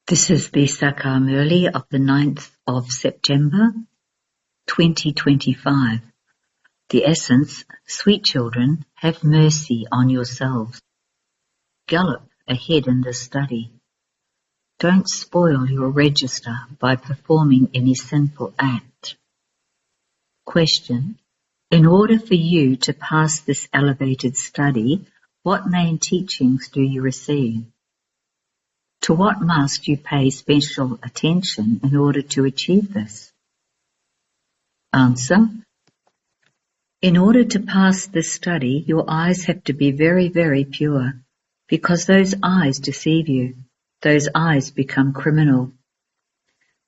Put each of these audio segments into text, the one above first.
This is the Sakar Murli of the 9th of September, 2025. The essence, sweet children, have mercy on yourselves. Gallop ahead in this study. Don't spoil your register by performing any sinful act. Question: in order for you to pass this elevated study, what main teachings do you receive? To what must you pay special attention in order to achieve this? Answer: in order to pass this study, your eyes have to be very, very pure, because those eyes deceive you. Those eyes become criminal.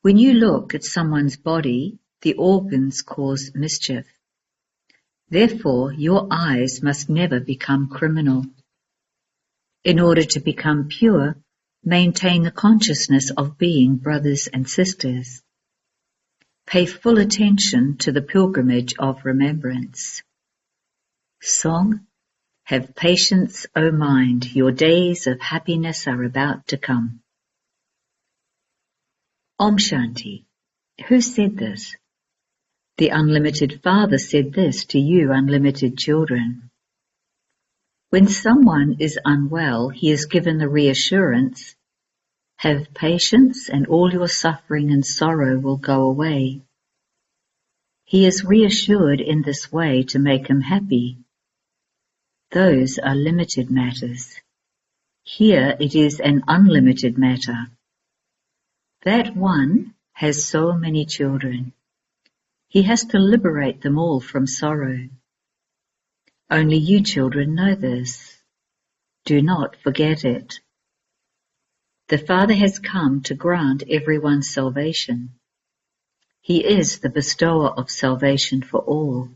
When you look at someone's body, the organs cause mischief. Therefore, your eyes must never become criminal. In order to become pure, maintain the consciousness of being brothers and sisters. Pay full attention to the pilgrimage of remembrance. Song: have patience, O mind, your days of happiness are about to come. Om Shanti. Who said this? The Unlimited Father said this to you, unlimited children. When someone is unwell, he is given the reassurance, have patience and all your suffering and sorrow will go away. He is reassured in this way to make him happy. Those are limited matters. Here it is an unlimited matter. That one has so many children. He has to liberate them all from sorrow. Only you children know this. Do not forget it. The Father has come to grant everyone salvation. He is the bestower of salvation for all.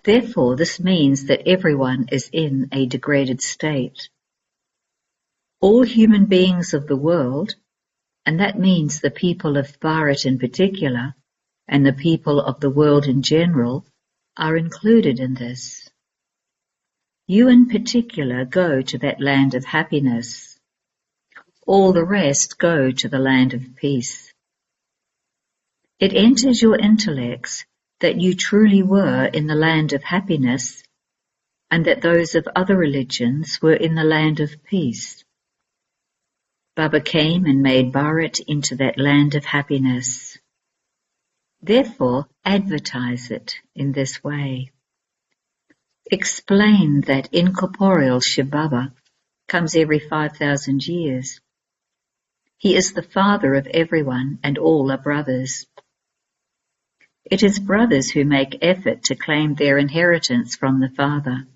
Therefore, this means that everyone is in a degraded state. All human beings of the world, and that means the people of Bharat in particular, and the people of the world in general, are included in this. You in particular go to that land of happiness. All the rest go to the land of peace. It enters your intellects that you truly were in the land of happiness and that those of other religions were in the land of peace. Baba came and made Bharat into that land of happiness. Therefore, advertise it in this way. Explain that incorporeal Shiv Baba comes every 5,000 years. He is the father of everyone and all are brothers. It is brothers who make effort to claim their inheritance from the father.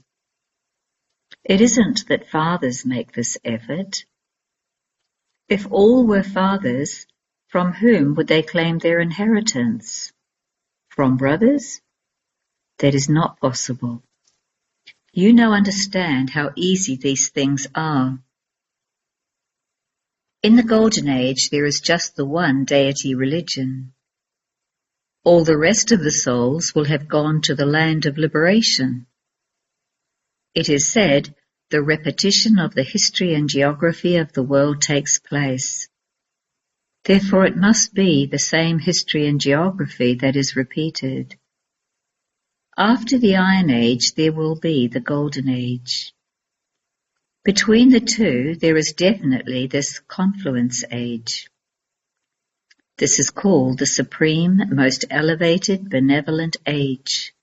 It isn't that fathers make this effort. If all were fathers, from whom would they claim their inheritance? From brothers? That is not possible. You now understand how easy these things are. In the Golden Age, there is just the one deity religion. All the rest of the souls will have gone to the land of liberation. It is said, the repetition of the history and geography of the world takes place. Therefore it must be the same history and geography that is repeated. After the Iron Age, there will be the Golden Age. Between the two, there is definitely this confluence age. This is called the supreme, most elevated, benevolent age.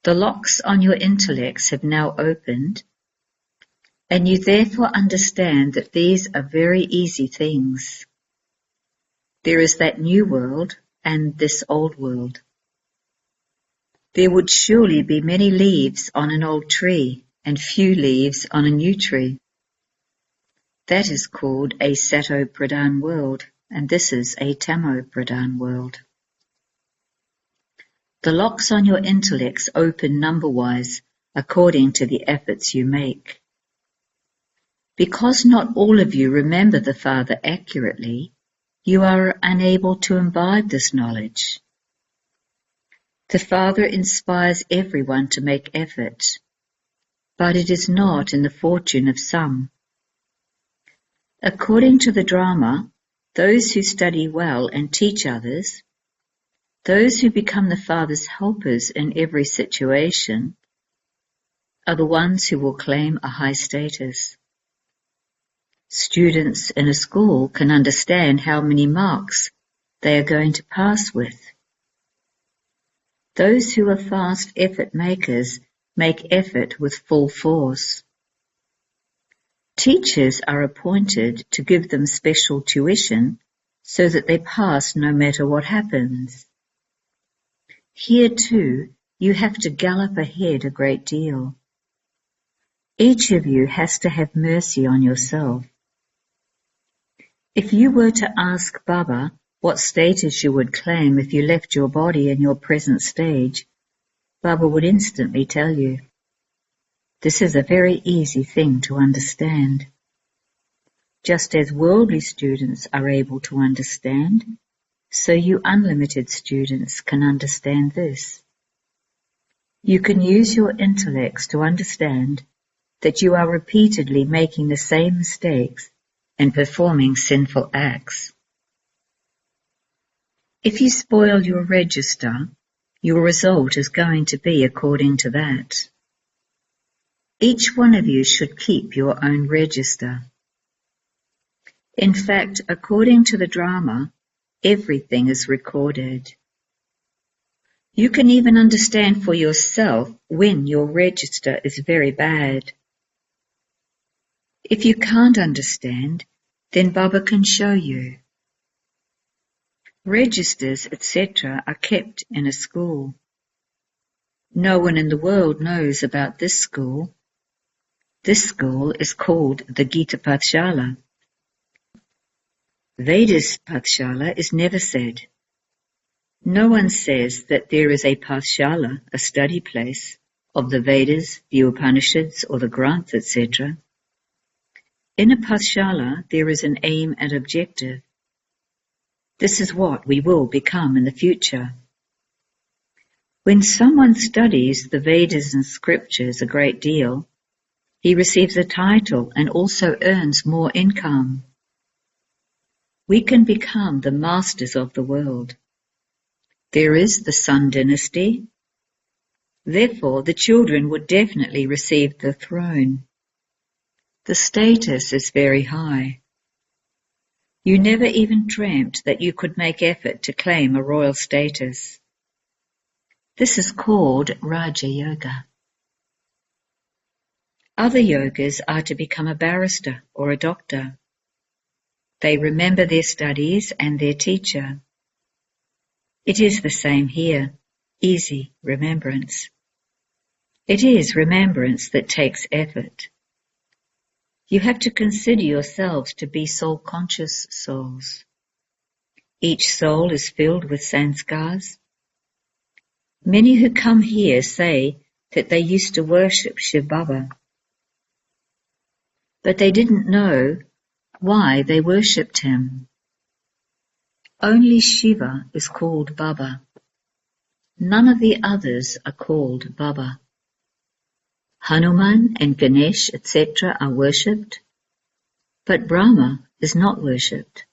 The locks on your intellects have now opened, and you therefore understand that these are very easy things. There is that new world and this old world. There would surely be many leaves on an old tree and few leaves on a new tree. That is called a Sato Pradhan world, and this is a Tamo Pradhan world. The locks on your intellects open number-wise according to the efforts you make. Because not all of you remember the Father accurately, you are unable to imbibe this knowledge. The Father inspires everyone to make effort, but it is not in the fortune of some. According to the drama, those who study well and teach others, those who become the Father's helpers in every situation, are the ones who will claim a high status. Students in a school can understand how many marks they are going to pass with. Those who are fast effort makers make effort with full force. Teachers are appointed to give them special tuition so that they pass no matter what happens. Here too, you have to gallop ahead a great deal. Each of you has to have mercy on yourself. If you were to ask Baba what status you would claim if you left your body in your present stage, Baba would instantly tell you. This is a very easy thing to understand. Just as worldly students are able to understand, so you unlimited students can understand this. You can use your intellects to understand that you are repeatedly making the same mistakes and performing sinful acts. If you spoil your register, your result is going to be according to that. Each one of you should keep your own register. In fact, according to the drama, everything is recorded. You can even understand for yourself when your register is very bad. If you can't understand, then Baba can show you. Registers, etc. are kept in a school. No one in the world knows about this school. This school is called the Gita Pathshala. Vedas Pathshala is never said. No one says that there is a Pathshala, a study place, of the Vedas, the Upanishads, or the Granths, etc. In a Pathshala, there is an aim and objective. This is what we will become in the future. When someone studies the Vedas and scriptures a great deal, he receives a title and also earns more income. We can become the masters of the world. There is the Sun dynasty. Therefore, the children would definitely receive the throne. The status is very high. You never even dreamt that you could make effort to claim a royal status. This is called Raja Yoga. Other yogas are to become a barrister or a doctor. They remember their studies and their teacher. It is the same here, easy remembrance. It is remembrance that takes effort. You have to consider yourselves to be soul-conscious souls. Each soul is filled with sanskars. Many who come here say that they used to worship Shiv Baba, but they didn't know why they worshipped him. Only Shiva is called Baba. None of the others are called Baba. Hanuman and Ganesh, etc. are worshipped, but Brahma is not worshipped,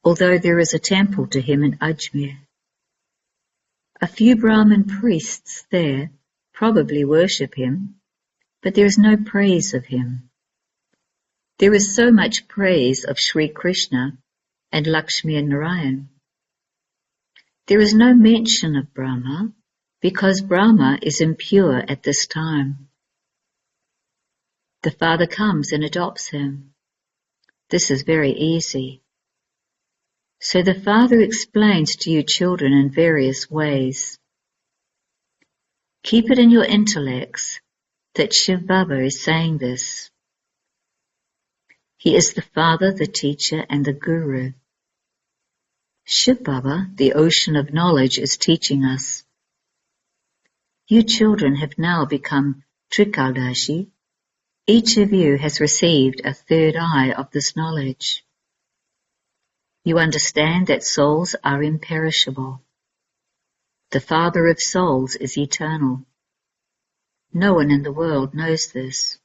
although there is a temple to him in Ajmer. A few Brahmin priests there probably worship him, but there is no praise of him. There is so much praise of Sri Krishna and Lakshmi and Narayan. There is no mention of Brahma because Brahma is impure at this time. The Father comes and adopts him. This is very easy. So the Father explains to you children in various ways. Keep it in your intellects that Shiv Baba is saying this. He is the Father, the Teacher, and the Guru. Shiv Baba, the ocean of knowledge, is teaching us. You children have now become Trikaldashi. Each of you has received a third eye of this knowledge. You understand that souls are imperishable. The Father of souls is eternal. No one in the world knows this.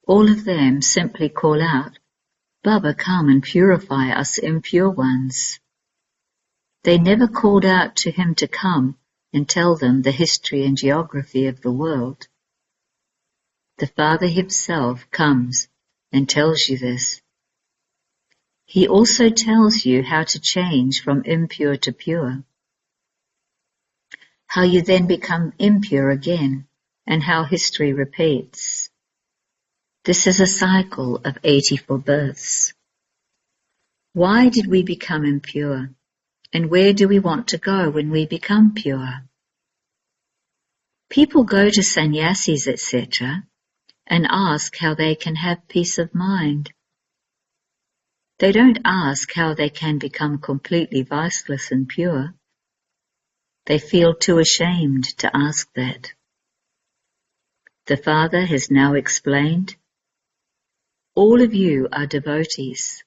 All of them simply call out, Baba, come and purify us impure ones. They never called out to him to come and tell them the history and geography of the world. The Father himself comes and tells you this. He also tells you how to change from impure to pure, how you then become impure again, and how history repeats. This is a cycle of 84 births. Why did we become impure, and where do we want to go when we become pure? People go to sannyasis, etc., and ask how they can have peace of mind. They don't ask how they can become completely viceless and pure. They feel too ashamed to ask that. The Father has now explained, all of you are devotees,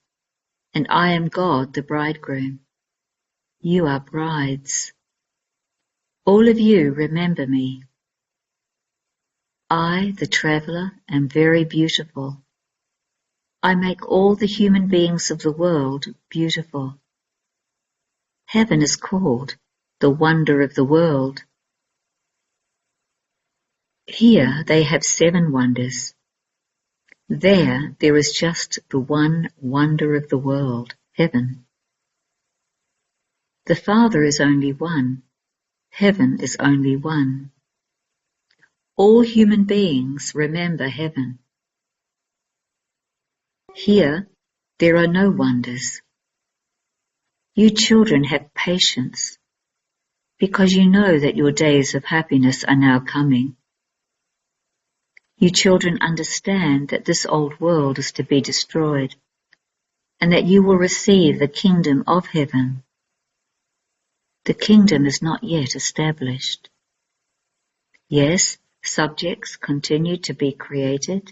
and I am God the bridegroom. You are brides. All of you remember me. I, the traveller, am very beautiful. I make all the human beings of the world beautiful. Heaven is called the wonder of the world. Here they have 7 wonders. There is just the one wonder of the world, heaven. The Father is only one. Heaven is only one. All human beings remember heaven. Here there are no wonders. You children have patience, because you know that your days of happiness are now coming. You children understand that this old world is to be destroyed, and that you will receive the kingdom of heaven. The kingdom is not yet established. Yes, subjects continue to be created.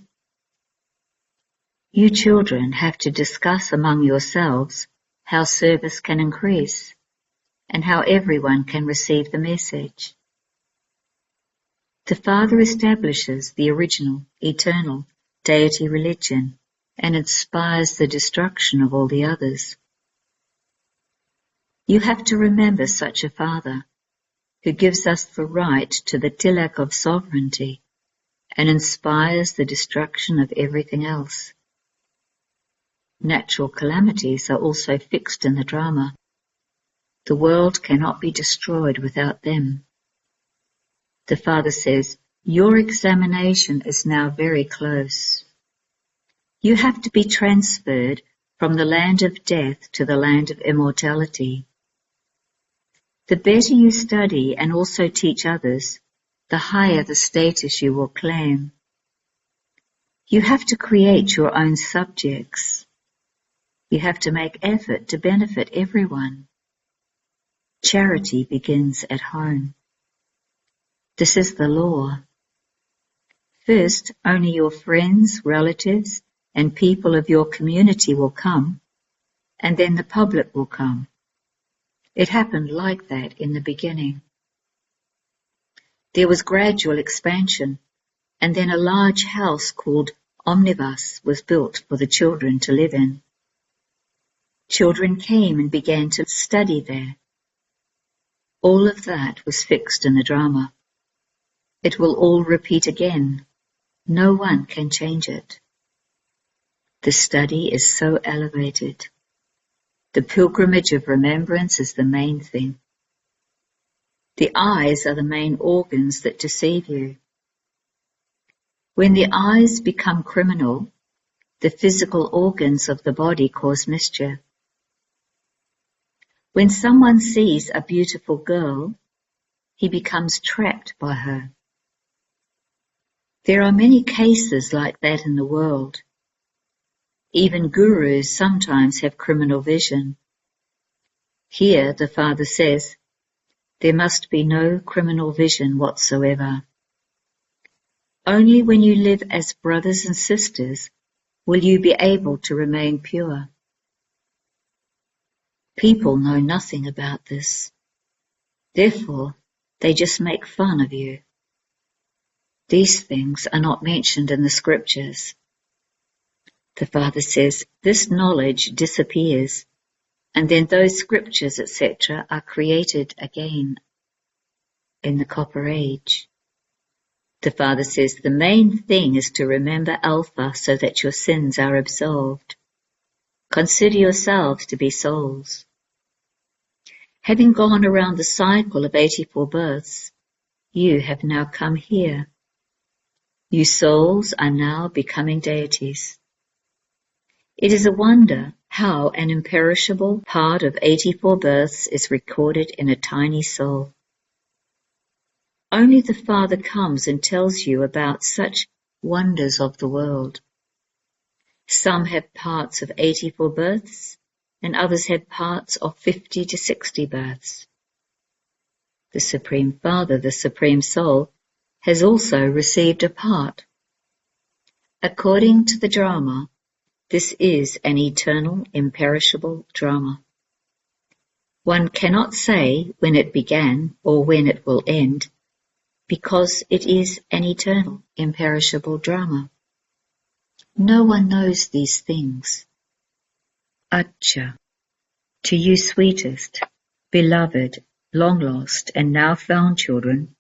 You children have to discuss among yourselves how service can increase, and how everyone can receive the message. The Father establishes the original, eternal, deity religion and inspires the destruction of all the others. You have to remember such a Father who gives us the right to the tilak of sovereignty and inspires the destruction of everything else. Natural calamities are also fixed in the drama. The world cannot be destroyed without them. The Father says, your examination is now very close. You have to be transferred from the land of death to the land of immortality. The better you study and also teach others, the higher the status you will claim. You have to create your own subjects. You have to make effort to benefit everyone. Charity begins at home. This is the law. First, only your friends, relatives, and people of your community will come, and then the public will come. It happened like that in the beginning. There was gradual expansion, and then a large house called Omnibus was built for the children to live in. Children came and began to study there. All of that was fixed in the drama. It will all repeat again. No one can change it. The study is so elevated. The pilgrimage of remembrance is the main thing. The eyes are the main organs that deceive you. When the eyes become criminal, the physical organs of the body cause mischief. When someone sees a beautiful girl, he becomes trapped by her. There are many cases like that in the world. Even gurus sometimes have criminal vision. Here the Father says, there must be no criminal vision whatsoever. Only when you live as brothers and sisters will you be able to remain pure. People know nothing about this. Therefore, they just make fun of you. These things are not mentioned in the scriptures. The Father says, this knowledge disappears, and then those scriptures, etc., are created again in the Copper Age. The Father says, the main thing is to remember Alpha so that your sins are absolved. Consider yourselves to be souls. Having gone around the cycle of 84 births, you have now come here. You souls are now becoming deities. It is a wonder how an imperishable part of 84 births is recorded in a tiny soul. Only the Father comes and tells you about such wonders of the world. Some have parts of 84 births, and others have parts of 50 to 60 births. The Supreme Father, the Supreme Soul, has also received a part. According to the drama, this is an eternal, imperishable drama. One cannot say when it began or when it will end, because it is an eternal, imperishable drama. No one knows these things. Acha, to you sweetest, beloved, long lost and now found children,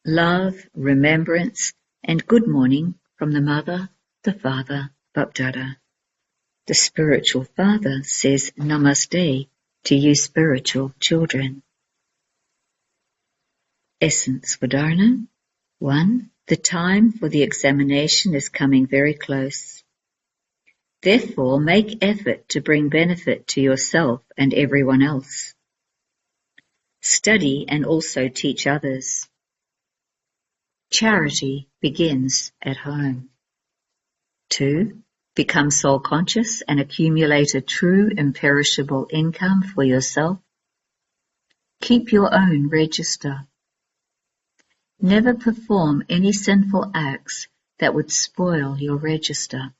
love, remembrance and good morning from the Mother, the Father, Bapdada. The spiritual Father says Namaste to you spiritual children. Essence for Dharana. 1. The time for the examination is coming very close. Therefore, make effort to bring benefit to yourself and everyone else. Study and also teach others. Charity begins at home. 2. Become soul-conscious and accumulate a true imperishable income for yourself. Keep your own register. Never perform any sinful acts that would spoil your register.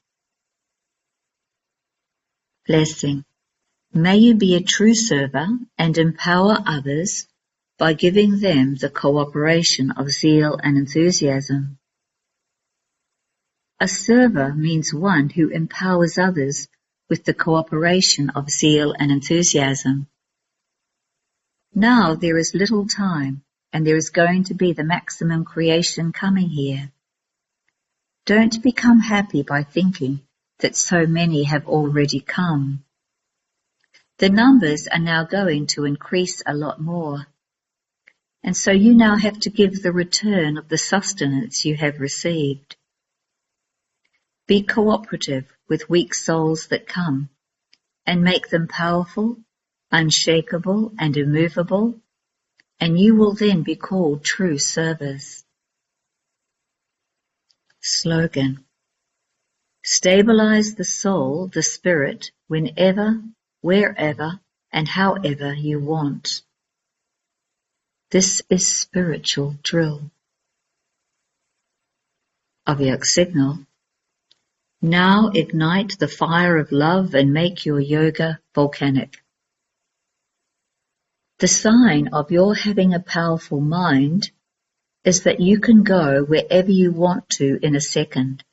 Blessing. May you be a true server and empower others by giving them the cooperation of zeal and enthusiasm. A server means one who empowers others with the cooperation of zeal and enthusiasm. Now there is little time, and there is going to be the maximum creation coming here. Don't become happy by thinking that so many have already come. The numbers are now going to increase a lot more, and so you now have to give the return of the sustenance you have received. Be cooperative with weak souls that come, and make them powerful, unshakable and immovable, and you will then be called true servers. Slogan. Stabilize the soul, the spirit, whenever, wherever, and however you want. This is spiritual drill. Avyak signal. Now ignite the fire of love and make your yoga volcanic. The sign of your having a powerful mind is that you can go wherever you want to in a second.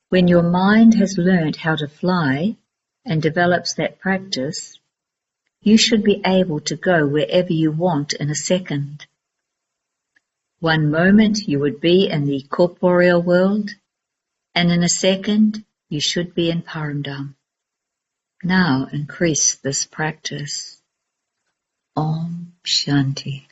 When your mind has learned how to fly and develops that practice, you should be able to go wherever you want in a second. One moment you would be in the corporeal world, and in a second you should be in Paramdam. Now increase this practice. Om Shanti.